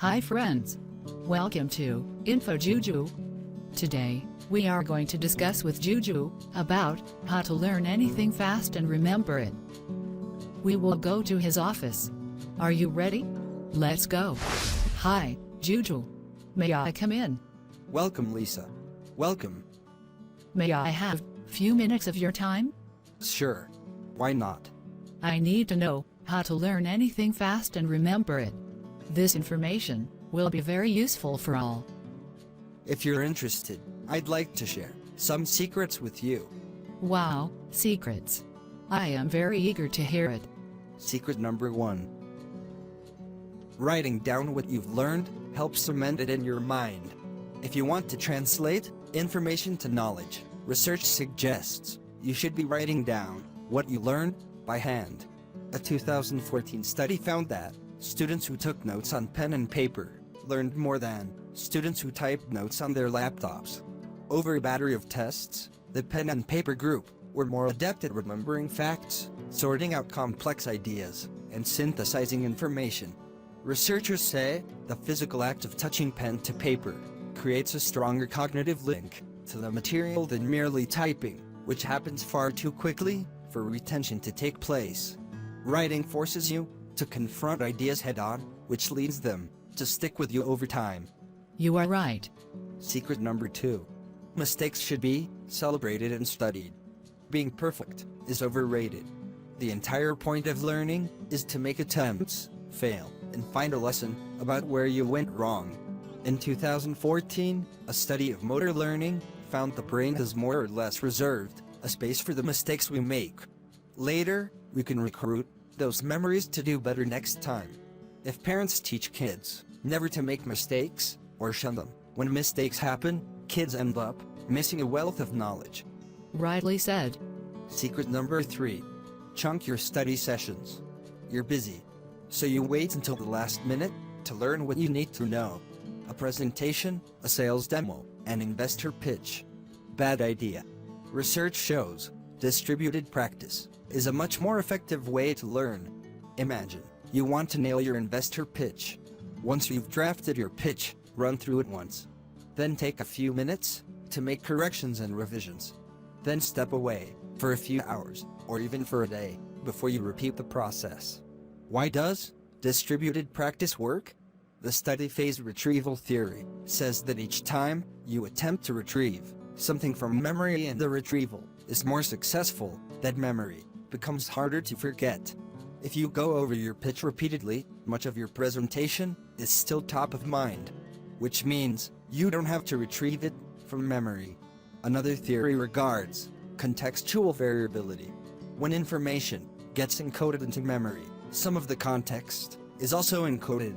Hi friends. Welcome to Info JUJU. Today, we are going to discuss with JUJU about how to learn anything fast and remember it. We will go to his office. Are you ready? Let's go. Hi, JUJU. May I come in? Welcome, Lisa. Welcome. May I have few minutes of your time? Sure. Why not? I need to know how to learn anything fast and remember it. This information will be very useful for all. If you're interested, I'd like to share some secrets with you. Wow, secrets. I am very eager to hear it. Secret number 1. Writing down what you've learned helps cement it in your mind. If you want to translate information to knowledge, research suggests you should be writing down what you learned by hand. A 2014 study found that students who took notes on pen and paper learned more than students who typed notes on their laptops. Over a battery of tests, the pen and paper group were more adept at remembering facts, sorting out complex ideas, and synthesizing information. Researchers say the physical act of touching pen to paper creates a stronger cognitive link to the material than merely typing, which happens far too quickly for retention to take place. Writing forces you to confront ideas head-on, which leads them to stick with you over time. You are right. Secret number 2. Mistakes should be celebrated and studied. Being perfect is overrated. The entire point of learning is to make attempts, fail, and find a lesson about where you went wrong. In 2014, a study of motor learning found the brain has more or less reserved a space for the mistakes we make. Later, we can recruit those memories to do better next time. If parents teach kids never to make mistakes, or shun them, when mistakes happen, kids end up missing a wealth of knowledge. Rightly said. Secret number 3. Chunk your study sessions. You're busy, so you wait until the last minute to learn what you need to know. A presentation, a sales demo, an investor pitch. Bad idea. Research shows distributed practice is a much more effective way to learn. Imagine you want to nail your investor pitch. Once you've drafted your pitch, run through it once. Then take a few minutes to make corrections and revisions. Then step away for a few hours, or even for a day, before you repeat the process. Why does distributed practice work? The study phase retrieval theory says that each time you attempt to retrieve something from memory and the retrieval is more successful, that memory becomes harder to forget. If you go over your pitch repeatedly, much of your presentation is still top of mind, which means you don't have to retrieve it from memory. Another theory regards contextual variability. When information gets encoded into memory, some of the context is also encoded,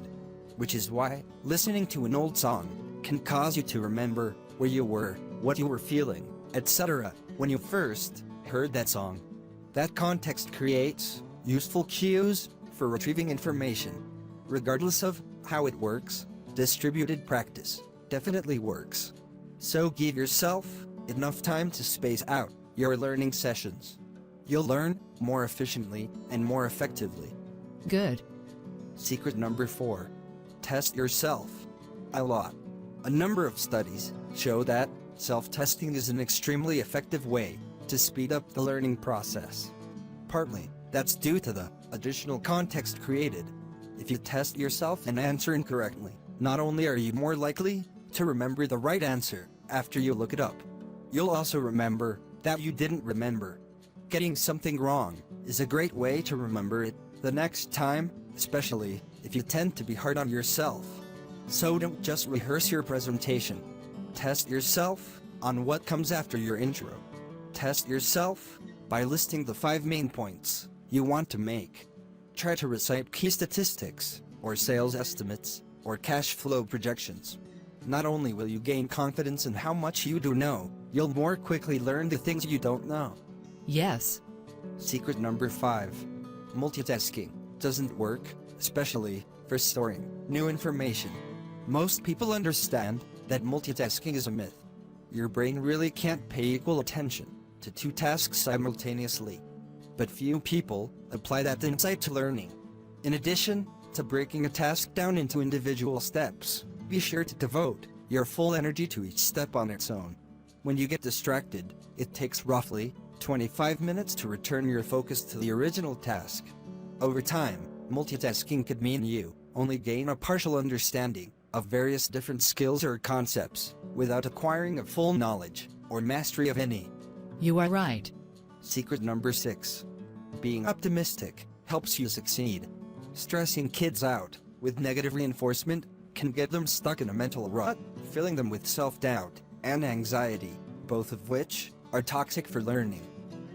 which is why listening to an old song can cause you to remember where you were, what you were feeling, etc. when you first heard that song. That context creates useful cues for retrieving information. Regardless of how it works, distributed practice definitely works. So give yourself enough time to space out your learning sessions. You'll learn more efficiently and more effectively. Good. Secret number 4. Test yourself a lot. A number of studies show that self-testing is an extremely effective way to speed up the learning process. Partly, that's due to the additional context created. If you test yourself and answer incorrectly, not only are you more likely to remember the right answer after you look it up, you'll also remember that you didn't remember. Getting something wrong is a great way to remember it the next time, especially if you tend to be hard on yourself. So don't just rehearse your presentation. Test yourself on what comes after your intro. Test yourself by listing the 5 main points you want to make. Try to recite key statistics, or sales estimates, or cash flow projections. Not only will you gain confidence in how much you do know, you'll more quickly learn the things you don't know. Yes. Secret number 5. Multitasking doesn't work, especially for storing new information. Most people understand that multitasking is a myth. Your brain really can't pay equal attention to 2 tasks simultaneously. But few people apply that insight to learning. In addition, to breaking a task down into individual steps. Be sure to devote your full energy to each step on its own. When you get distracted, it takes roughly 25 minutes to return your focus to the original task. Over time, multitasking could mean you only gain a partial understanding of various different skills or concepts, without acquiring a full knowledge or mastery of any. You are right. Secret number 6. Being optimistic helps you succeed. Stressing kids out with negative reinforcement can get them stuck in a mental rut, filling them with self-doubt and anxiety, both of which are toxic for learning.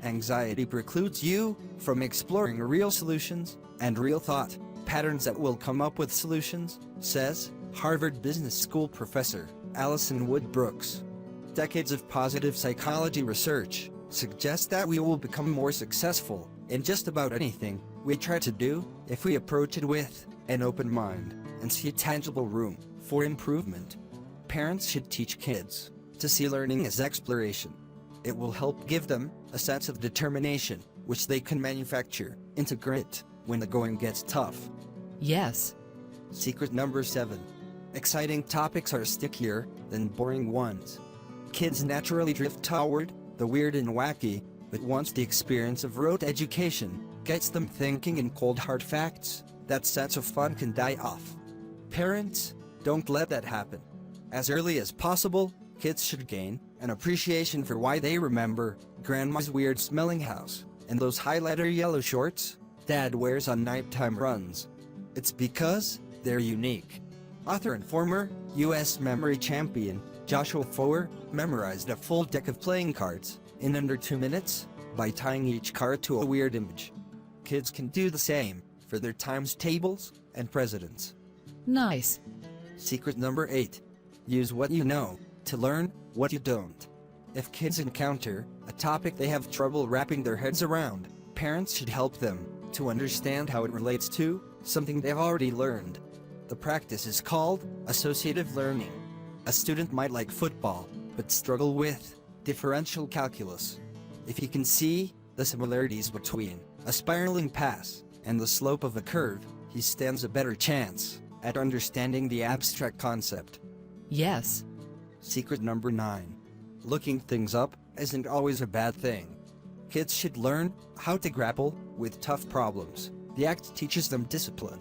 Anxiety precludes you from exploring real solutions and real thought patterns that will come up with solutions, says Harvard Business School professor Alison Wood Brooks. Decades of positive psychology research suggest that we will become more successful in just about anything we try to do if we approach it with an open mind and see tangible room for improvement. Parents should teach kids to see learning as exploration. It will help give them a sense of determination, which they can manufacture into grit when the going gets tough. Yes. Secret number 7. Exciting topics are stickier than boring ones. Kids naturally drift toward the weird and wacky, but once the experience of rote education gets them thinking in cold hard facts, that sense of fun can die off. Parents, don't let that happen. As early as possible, kids should gain an appreciation for why they remember grandma's weird smelling house and those highlighter yellow shorts dad wears on nighttime runs. It's because they're unique. Author and former U.S. memory champion Joshua Foer memorized a full deck of playing cards in under 2 minutes by tying each card to a weird image. Kids can do the same for their times tables and presidents. Nice. Secret number 8. Use what you know to learn what you don't. If kids encounter a topic they have trouble wrapping their heads around, parents should help them to understand how it relates to something they've already learned. The practice is called associative learning. A student might like football, but struggle with differential calculus. If he can see the similarities between a spiraling pass and the slope of a curve, he stands a better chance at understanding the abstract concept. Yes. Secret number 9. Looking things up isn't always a bad thing. Kids should learn how to grapple with tough problems. The act teaches them discipline.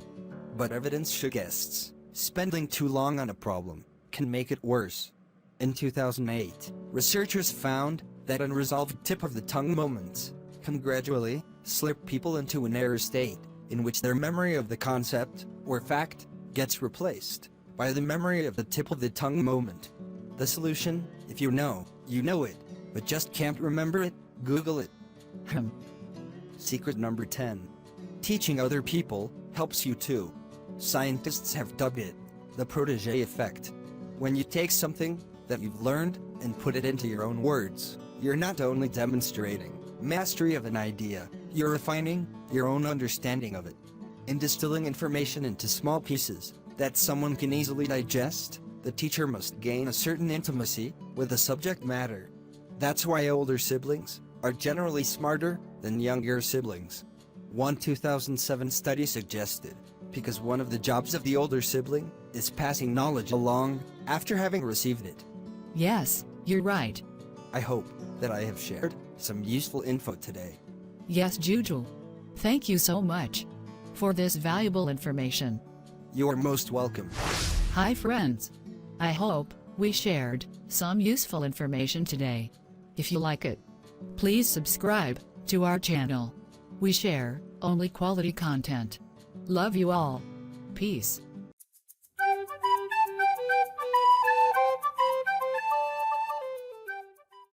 But evidence suggests spending too long on a problem can make it worse. In 2008, researchers found that unresolved tip-of-the-tongue moments can gradually slip people into an error state in which their memory of the concept or fact gets replaced by the memory of the tip-of-the-tongue moment. The solution, if you know it, but just can't remember it, Google it. Secret number 10. Teaching other people helps you too. Scientists have dubbed it the protege effect. When you take something that you've learned and put it into your own words, you're not only demonstrating mastery of an idea, you're refining your own understanding of it. In distilling information into small pieces that someone can easily digest, the teacher must gain a certain intimacy with the subject matter. That's why older siblings are generally smarter than younger siblings. One 2007 study suggested, because one of the jobs of the older sibling is passing knowledge along after having received it. Yes, you're right. I hope that I have shared some useful info today. Yes, JUJU. Thank you so much for this valuable information. You are most welcome. Hi friends. I hope we shared some useful information today. If you like it, please subscribe to our channel. We share only quality content. Love you all. Peace.